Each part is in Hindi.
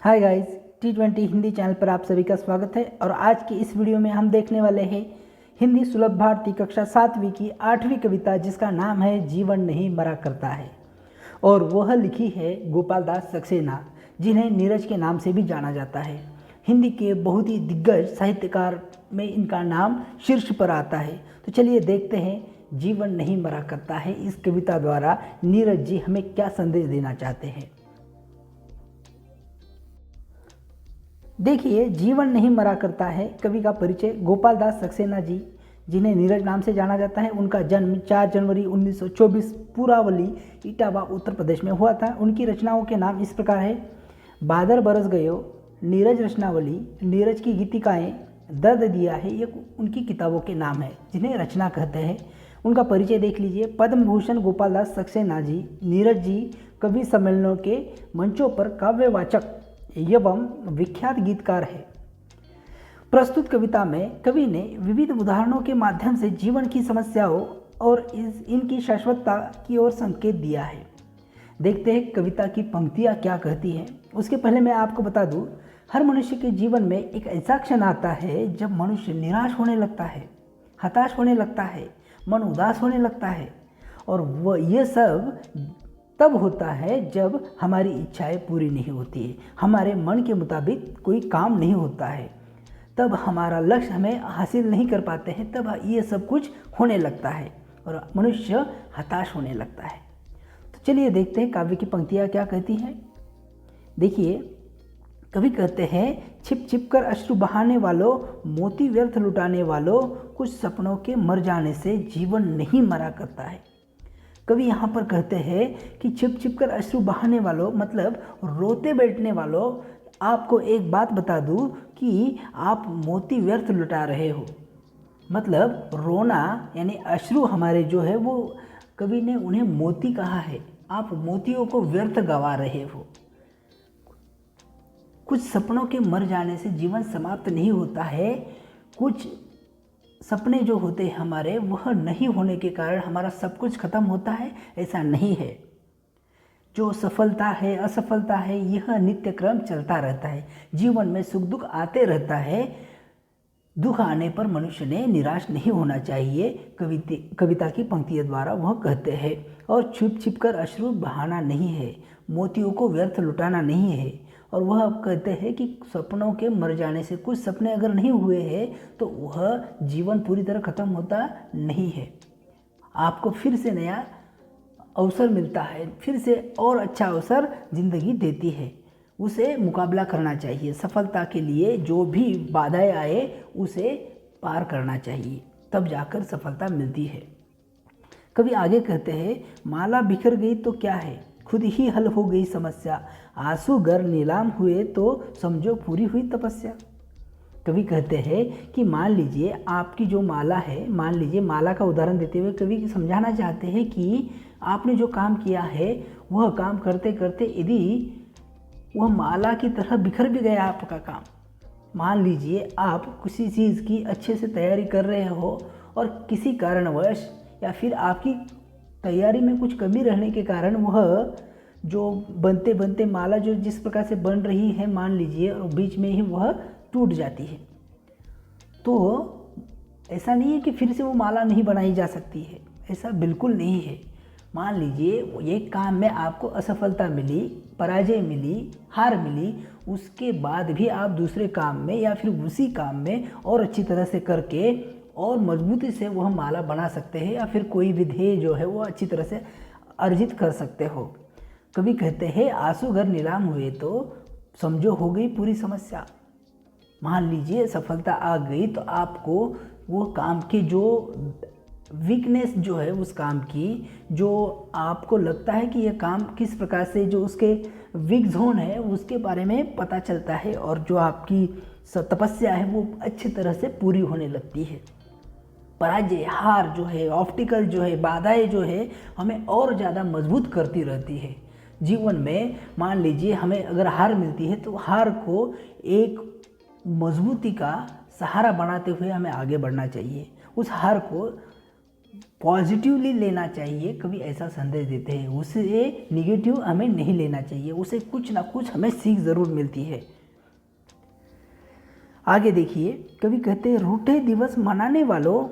Hi guys, T20 Hindi channel पर आप सभी का स्वागत है। और आज की इस वीडियो में हम देखने वाले हैं हिंदी सुलभ भारती कक्षा 7वीं की 8वीं कविता, जिसका नाम है जीवन नहीं मरा करता है। और वह लिखी है गोपाल दास सक्सेना, जिन्हें नीरज के नाम से भी जाना जाता है। हिंदी के बहुत ही दिग्गज साहित्यकार में इनका नाम शीर्ष पर आता है। तो चलिए देखते हैं जीवन नहीं मरा करता है इस कविता द्वारा नीरज जी हमें क्या संदेश देना चाहते हैं। देखिए, जीवन नहीं मरा करता है कवि का परिचय। गोपाल दास सक्सेना जी, जिन्हें नीरज नाम से जाना जाता है, उनका जन्म 4 जनवरी 1924 पूरावली, इटावा, उत्तर प्रदेश में हुआ था। उनकी रचनाओं के नाम इस प्रकार है: बादल बरस गयो, नीरज रचनावली, नीरज की गीतिकाएँ, दर्द दिया है, ये उनकी किताबों के नाम है जिन्हें रचना कहते हैं। उनका परिचय देख लीजिए। पद्म भूषण गोपाल दास सक्सेना जी नीरज जी कवि सम्मेलनों के मंचों पर काव्यवाचक एवं विख्यात गीतकार है। प्रस्तुत कविता में कवि ने विविध उदाहरणों के माध्यम से जीवन की समस्याओं और इनकी शाश्वतता की ओर संकेत दिया है। देखते हैं कविता की पंक्तियाँ क्या कहती हैं। उसके पहले मैं आपको बता दूं, हर मनुष्य के जीवन में एक ऐसा क्षण आता है जब मनुष्य निराश होने लगता है, हताश होने लगता है, मन उदास होने लगता है। और ये सब तब होता है जब हमारी इच्छाएं पूरी नहीं होती है, हमारे मन के मुताबिक कोई काम नहीं होता है, तब हमारा लक्ष्य हमें हासिल नहीं कर पाते हैं, तब ये सब कुछ होने लगता है और मनुष्य हताश होने लगता है। तो चलिए देखते हैं काव्य की पंक्तियाँ क्या कहती हैं। देखिए, कवि कहते हैं, छिप छिप कर अश्रु बहाने वालों, मोती व्यर्थ लुटाने वालों, कुछ सपनों के मर जाने से जीवन नहीं मरा करता है। कवि यहाँ पर कहते हैं कि छिप छिप कर अश्रु बहाने वालों, मतलब रोते बैठने वालों, आपको एक बात बता दूँ कि आप मोती व्यर्थ लुटा रहे हो। मतलब रोना यानी अश्रु हमारे जो है वो कवि ने उन्हें मोती कहा है। आप मोतियों को व्यर्थ गवा रहे हो। कुछ सपनों के मर जाने से जीवन समाप्त नहीं होता है। कुछ सपने जो होते हैं हमारे, वह नहीं होने के कारण हमारा सब कुछ खत्म होता है, ऐसा नहीं है। जो सफलता है, असफलता है, यह नित्य क्रम चलता रहता है। जीवन में सुख दुख आते रहता है। दुख आने पर मनुष्य ने निराश नहीं होना चाहिए, कविता की पंक्तियों द्वारा वह कहते हैं। और छिप छिप कर अश्रु बहाना नहीं है, मोतियों को व्यर्थ लुटाना नहीं है। और वह अब कहते हैं कि सपनों के मर जाने से, कुछ सपने अगर नहीं हुए हैं तो वह जीवन पूरी तरह खत्म होता नहीं है। आपको फिर से नया अवसर मिलता है, फिर से और अच्छा अवसर ज़िंदगी देती है। उसे मुकाबला करना चाहिए। सफलता के लिए जो भी बाधाएं आए उसे पार करना चाहिए, तब जाकर सफलता मिलती है। कभी आगे कहते हैं, माला बिखर गई तो क्या है, खुद ही हल हो गई समस्या, आंसू गर नीलाम हुए तो समझो पूरी हुई तपस्या। कवि कहते हैं कि मान लीजिए आपकी जो माला है, मान लीजिए माला का उदाहरण देते हुए कवि समझाना चाहते हैं कि आपने जो काम किया है, वह काम करते करते यदि वह माला की तरह बिखर भी गया आपका काम, मान लीजिए आप किसी चीज़ की अच्छे से तैयारी कर रहे हो और किसी कारणवश या फिर आपकी तैयारी में कुछ कमी रहने के कारण वह जो बनते बनते माला जो जिस प्रकार से बन रही है, मान लीजिए, और बीच में ही वह टूट जाती है, तो ऐसा नहीं है कि फिर से वो माला नहीं बनाई जा सकती है, ऐसा बिल्कुल नहीं है। मान लीजिए एक काम में आपको असफलता मिली, पराजय मिली, हार मिली, उसके बाद भी आप दूसरे काम में या फिर उसी काम में और अच्छी तरह से करके और मजबूती से वह माला बना सकते हैं, या फिर कोई भी ध्येय जो है वो अच्छी तरह से अर्जित कर सकते हो। कभी कहते हैं, आंसू घर नीलाम हुए तो समझो हो गई पूरी समस्या। मान लीजिए सफलता आ गई तो आपको वो काम की जो वीकनेस जो है, उस काम की जो आपको लगता है कि यह काम किस प्रकार से, जो उसके वीक जोन है उसके बारे में पता चलता है, और जो आपकी तपस्या है वो अच्छी तरह से पूरी होने लगती है। पराजय, हार जो है, ऑब्स्टिकल जो है, बाधाएं जो है, हमें और ज़्यादा मजबूत करती रहती है। जीवन में मान लीजिए हमें अगर हार मिलती है तो हार को एक मजबूती का सहारा बनाते हुए हमें आगे बढ़ना चाहिए। उस हार को पॉजिटिवली लेना चाहिए, कवि ऐसा संदेश देते हैं। उसे निगेटिव हमें नहीं लेना चाहिए, उसे कुछ ना कुछ हमें सीख ज़रूर मिलती है। आगे देखिए, कवि कहते हैं, रूठे दिवस मनाने वालों,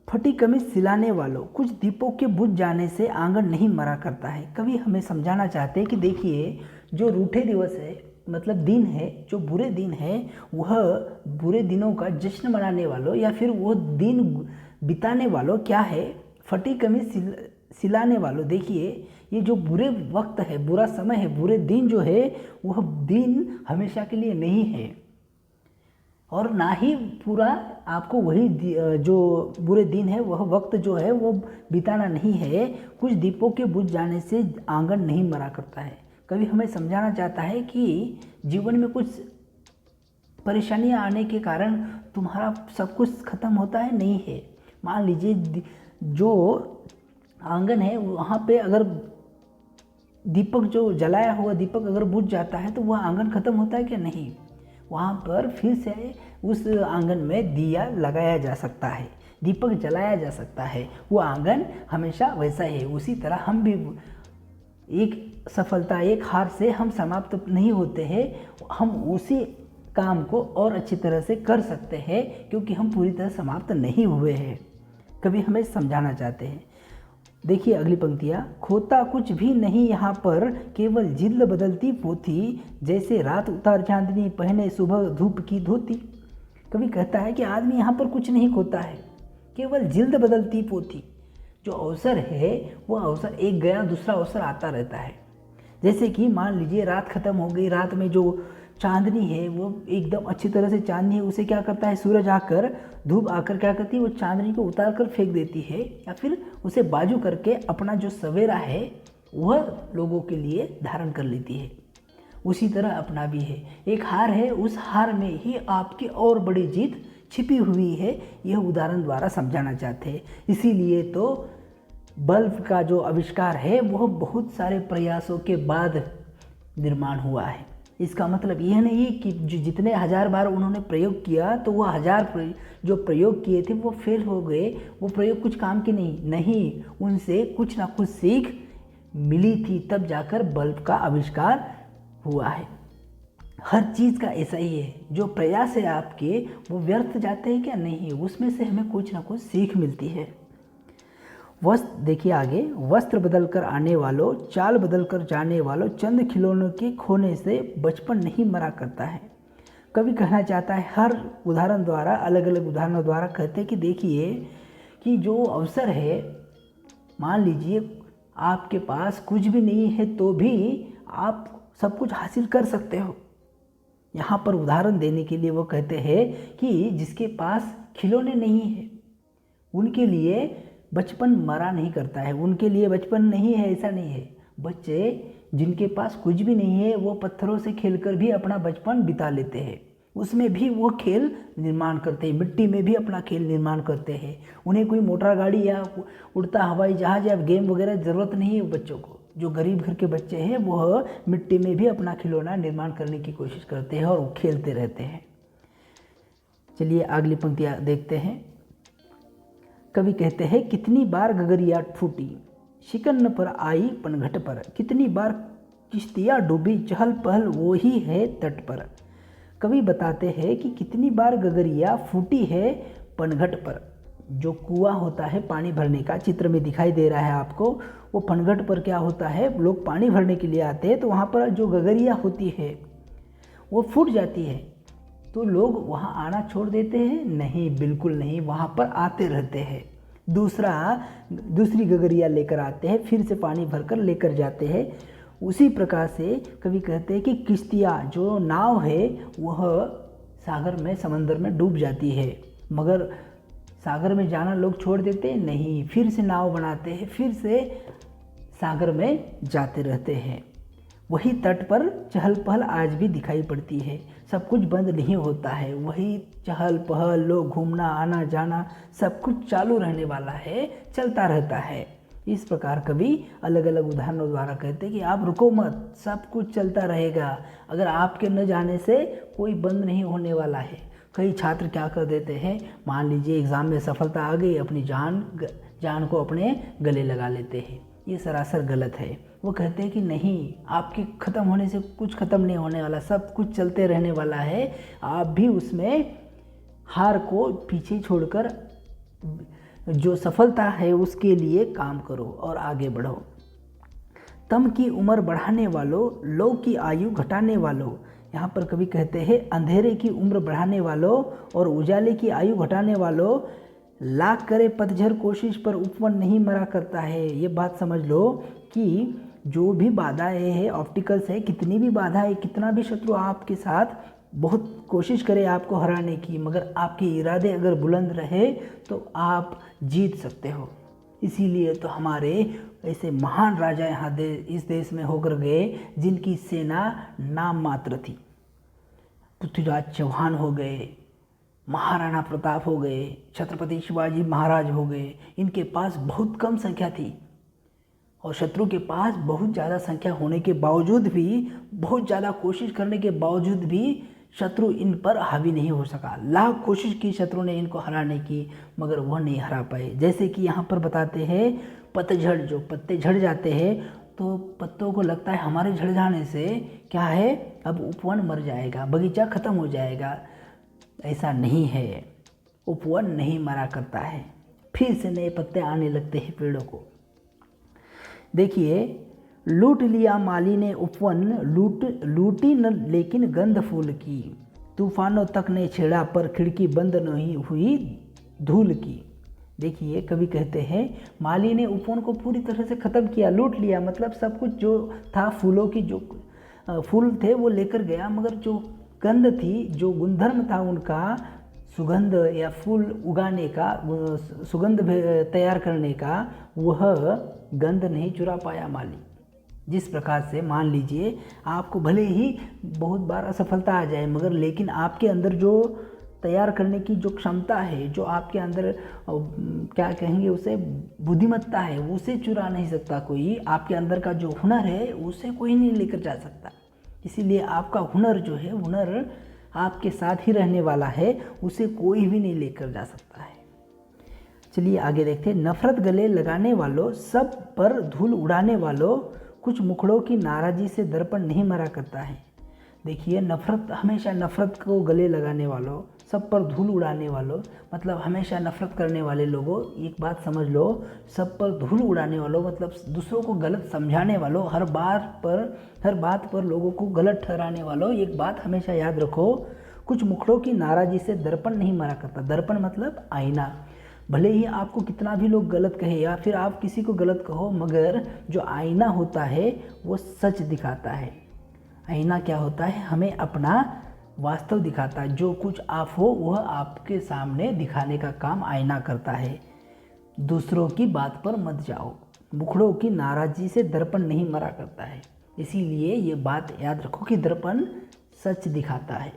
फटी कमीज सिलाने वालों, कुछ दीपों के बुझ जाने से आंगन नहीं मरा करता है। कवि हमें समझाना चाहते हैं कि देखिए, जो रूठे दिवस है मतलब दिन है, जो बुरे दिन है, वह बुरे दिनों का जश्न मनाने वालों या फिर वो दिन बिताने वालों क्या है, फटी कमीज सिलाने वालों। देखिए, ये जो बुरे वक्त है, बुरा समय है, बुरे दिन जो है, वह दिन हमेशा के लिए नहीं है और ना ही पूरा आपको वही जो बुरे दिन है वह वक्त जो है वो बिताना नहीं है। कुछ दीपों के बुझ जाने से आंगन नहीं मरा करता है। कवि हमें समझाना चाहता है कि जीवन में कुछ परेशानियां आने के कारण तुम्हारा सब कुछ खत्म होता है, नहीं है। मान लीजिए जो आंगन है वहाँ पे अगर दीपक जो जलाया हुआ दीपक अगर बुझ जाता है तो वह आंगन खत्म होता है क्या? नहीं, वहाँ पर फिर से उस आंगन में दिया लगाया जा सकता है, दीपक जलाया जा सकता है, वो आंगन हमेशा वैसा है। उसी तरह हम भी एक सफलता, एक हार से हम समाप्त नहीं होते हैं, हम उसी काम को और अच्छी तरह से कर सकते हैं क्योंकि हम पूरी तरह समाप्त नहीं हुए हैं। कभी हमें समझाना चाहते हैं। देखिए अगली पंक्तियाँ, खोता कुछ भी नहीं यहाँ पर, केवल जिल्द बदलती पोथी, जैसे रात उतार चांदनी पहने सुबह धूप की धोती। कभी कहता है कि आदमी यहाँ पर कुछ नहीं खोता है, केवल जिल्द बदलती पोथी। जो अवसर है वो अवसर एक गया दूसरा अवसर आता रहता है। जैसे कि मान लीजिए रात खत्म हो गई, रात में जो चांदनी है वो एकदम अच्छी तरह से चांदनी है, उसे क्या करता है सूरज आकर, धूप आकर क्या करती है, वो चांदनी को उतार कर फेंक देती है या फिर उसे बाजू करके अपना जो सवेरा है वह लोगों के लिए धारण कर लेती है। उसी तरह अपना भी है, एक हार है, उस हार में ही आपकी और बड़ी जीत छिपी हुई है। यह उदाहरण द्वारा समझाना चाहते हैं। इसीलिए तो बल्ब का जो आविष्कार है वह बहुत सारे प्रयासों के बाद निर्माण हुआ है। इसका मतलब यह नहीं कि जितने हजार बार उन्होंने प्रयोग किया तो वह जो प्रयोग किए थे वो फेल हो गए, वो प्रयोग कुछ काम के नहीं, उनसे कुछ ना कुछ सीख मिली थी, तब जाकर बल्ब का आविष्कार हुआ है। हर चीज़ का ऐसा ही है, जो प्रयास है आपके वो व्यर्थ जाते हैं क्या? नहीं, उसमें से हमें कुछ ना कुछ सीख मिलती है। वस्त्र देखिए आगे, वस्त्र बदल कर आने वालों, चाल बदल कर जाने वालों, चंद खिलौनों के खोने से बचपन नहीं मरा करता है। कवि कहना चाहता है, हर उदाहरण द्वारा, अलग अलग उदाहरणों द्वारा कहते हैं कि देखिए कि जो अवसर है, मान लीजिए आपके पास कुछ भी नहीं है तो भी आप सब कुछ हासिल कर सकते हो। यहाँ पर उदाहरण देने के लिए वो कहते हैं कि जिसके पास खिलौने नहीं है उनके लिए बचपन मरा नहीं करता है, उनके लिए बचपन नहीं है ऐसा नहीं है। बच्चे जिनके पास कुछ भी नहीं है वो पत्थरों से खेलकर भी अपना बचपन बिता लेते हैं, उसमें भी वो खेल निर्माण करते हैं, मिट्टी में भी अपना खेल निर्माण करते हैं। उन्हें कोई मोटर गाड़ी या उड़ता हवाई जहाज या गेम वगैरह ज़रूरत नहीं है। बच्चों को, जो गरीब घर के बच्चे हैं वह मिट्टी में भी अपना खिलौना निर्माण करने की कोशिश करते हैं और खेलते रहते हैं। चलिए अगली पंक्तियाँ देखते हैं। कवि कहते हैं, कितनी बार गगरिया फूटी, शिकन पर आई पनघट पर, कितनी बार किश्तियाँ डूबी, चहल पहल वो ही है तट पर। कवि बताते हैं कि कितनी बार गगरिया फूटी है पनघट पर। जो कुआं होता है पानी भरने का, चित्र में दिखाई दे रहा है आपको, वो पनघट पर क्या होता है, लोग पानी भरने के लिए आते हैं तो वहाँ पर जो गगरिया होती है वो फूट जाती है, तो लोग वहाँ आना छोड़ देते हैं? नहीं, बिल्कुल नहीं, वहाँ पर आते रहते हैं। दूसरी गगरिया लेकर आते हैं, फिर से पानी भरकर लेकर जाते हैं। उसी प्रकार से कवि कहते हैं कि किश्तियाँ, जो नाव है वह सागर में, समंदर में डूब जाती है, मगर सागर में जाना लोग छोड़ देते हैं? नहीं, फिर से नाव बनाते हैं, फिर से सागर में जाते रहते हैं। वही तट पर चहल पहल आज भी दिखाई पड़ती है, सब कुछ बंद नहीं होता है, वही चहल पहल, लोग घूमना आना जाना सब कुछ चालू रहने वाला है, चलता रहता है। इस प्रकार कवि अलग अलग उदाहरणों द्वारा कहते हैं कि आप रुको मत, सब कुछ चलता रहेगा। अगर आपके न जाने से कोई बंद नहीं होने वाला है। कई छात्र क्या कर देते हैं, मान लीजिए एग्ज़ाम में सफलता आ गई, अपनी जान जान को अपने गले लगा लेते हैं। ये सरासर गलत है। वो कहते हैं कि नहीं, आपके ख़त्म होने से कुछ ख़त्म नहीं होने वाला, सब कुछ चलते रहने वाला है। आप भी उसमें हार को पीछे छोड़कर जो सफलता है उसके लिए काम करो और आगे बढ़ो। तम की उम्र बढ़ाने वालों, लो की आयु घटाने वालों। यहाँ पर कवि कहते हैं अंधेरे की उम्र बढ़ाने वालों और उजाले की आयु घटाने वालों, लाख करे पतझड़ कोशिश पर उपवन नहीं मरा करता है। ये बात समझ लो कि जो भी बाधाएं है, ऑब्स्टिकल्स है, कितनी भी बाधा है, कितना भी शत्रु आपके साथ बहुत कोशिश करे आपको हराने की, मगर आपके इरादे अगर बुलंद रहे तो आप जीत सकते हो। इसीलिए तो हमारे ऐसे महान राजा यहाँ इस देश में होकर गए जिनकी सेना नाम मात्र थी। पृथ्वीराज चौहान हो गए, महाराणा प्रताप हो गए, छत्रपति शिवाजी महाराज हो गए। इनके पास बहुत कम संख्या थी और शत्रु के पास बहुत ज़्यादा संख्या होने के बावजूद भी, बहुत ज़्यादा कोशिश करने के बावजूद भी शत्रु इन पर हावी नहीं हो सका। लाख कोशिश की शत्रु ने इनको हराने की, मगर वह नहीं हरा पाए। जैसे कि यहाँ पर बताते हैं पतझड़, जो पत्ते झड़ जाते हैं तो पत्तों को लगता है हमारे झड़ जाने से क्या है, अब उपवन मर जाएगा, बगीचा ख़त्म हो जाएगा। ऐसा नहीं है, उपवन नहीं मरा करता है, फिर से नए पत्ते आने लगते हैं पेड़ों को। देखिए, लूट लिया माली ने उपवन, लूटी न लेकिन गंध फूल की। तूफानों तक ने छेड़ा पर खिड़की बंद नहीं हुई धूल की। देखिए, कवि कहते हैं माली ने उपवन को पूरी तरह से ख़त्म किया, लूट लिया, मतलब सब कुछ जो था, फूलों की जो फूल थे वो लेकर गया, मगर जो गंध थी, जो गुणधर्म था उनका, सुगंध या फूल उगाने का, सुगंध तैयार करने का, वह गंध नहीं चुरा पाया माली। जिस प्रकार से मान लीजिए आपको भले ही बहुत बार असफलता आ जाए, मगर लेकिन आपके अंदर जो तैयार करने की जो क्षमता है, जो आपके अंदर क्या कहेंगे उसे, बुद्धिमत्ता है, उसे चुरा नहीं सकता कोई। आपके अंदर का जो हुनर है उसे कोई नहीं लेकर जा सकता। इसीलिए आपका हुनर जो है, हुनर आपके साथ ही रहने वाला है, उसे कोई भी नहीं लेकर जा सकता है। चलिए आगे देखते हैं। नफरत गले लगाने वालों, सब पर धूल उड़ाने वालों, कुछ मुखड़ों की नाराज़ी से दर्पण नहीं मरा करता है। देखिए, नफरत, हमेशा नफरत को गले लगाने वालों, सब पर धूल उड़ाने वालों, मतलब हमेशा नफरत करने वाले लोगों, एक बात समझ लो, सब पर धूल उड़ाने वालों मतलब दूसरों को गलत समझाने वालों, हर बात पर लोगों को गलत ठहराने वालों, एक बात हमेशा याद रखो, कुछ मुखड़ों की नाराज़ी से दर्पण नहीं मरा करता। दर्पण मतलब आईना। भले ही आपको कितना भी लोग गलत कहे या फिर आप किसी को गलत कहो, मगर जो आईना होता है वो सच दिखाता है। आईना क्या होता है, हमें अपना वास्तव दिखाता है। जो कुछ आप हो वह आपके सामने दिखाने का काम आईना करता है। दूसरों की बात पर मत जाओ। मुखड़ों की नाराज़ी से दर्पण नहीं मरा करता है। इसीलिए ये बात याद रखो कि दर्पण सच दिखाता है।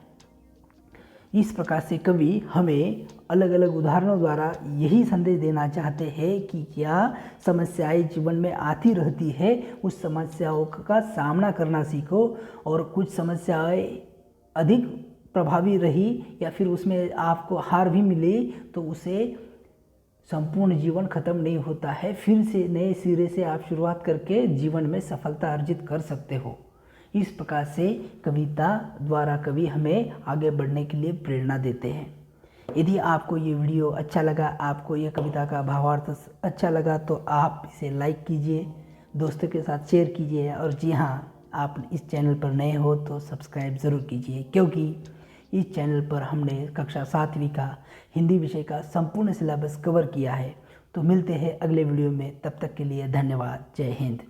इस प्रकार से कवि हमें अलग अलग उदाहरणों द्वारा यही संदेश देना चाहते हैं कि क्या समस्याएं जीवन में आती रहती है, उस समस्याओं का सामना करना सीखो, और कुछ समस्याएं अधिक प्रभावी रही या फिर उसमें आपको हार भी मिली तो उसे संपूर्ण जीवन खत्म नहीं होता है, फिर से नए सिरे से आप शुरुआत करके जीवन में सफलता अर्जित कर सकते हो। इस प्रकार से कविता द्वारा कवि हमें आगे बढ़ने के लिए प्रेरणा देते हैं। यदि आपको ये वीडियो अच्छा लगा, आपको ये कविता का भावार्थ अच्छा लगा, तो आप इसे लाइक कीजिए, दोस्तों के साथ शेयर कीजिए, और जी हाँ, आप इस चैनल पर नए हो तो सब्सक्राइब ज़रूर कीजिए, क्योंकि इस चैनल पर हमने कक्षा 7वीं का हिंदी विषय का संपूर्ण सिलेबस कवर किया है। तो मिलते हैं अगले वीडियो में, तब तक के लिए धन्यवाद। जय हिंद।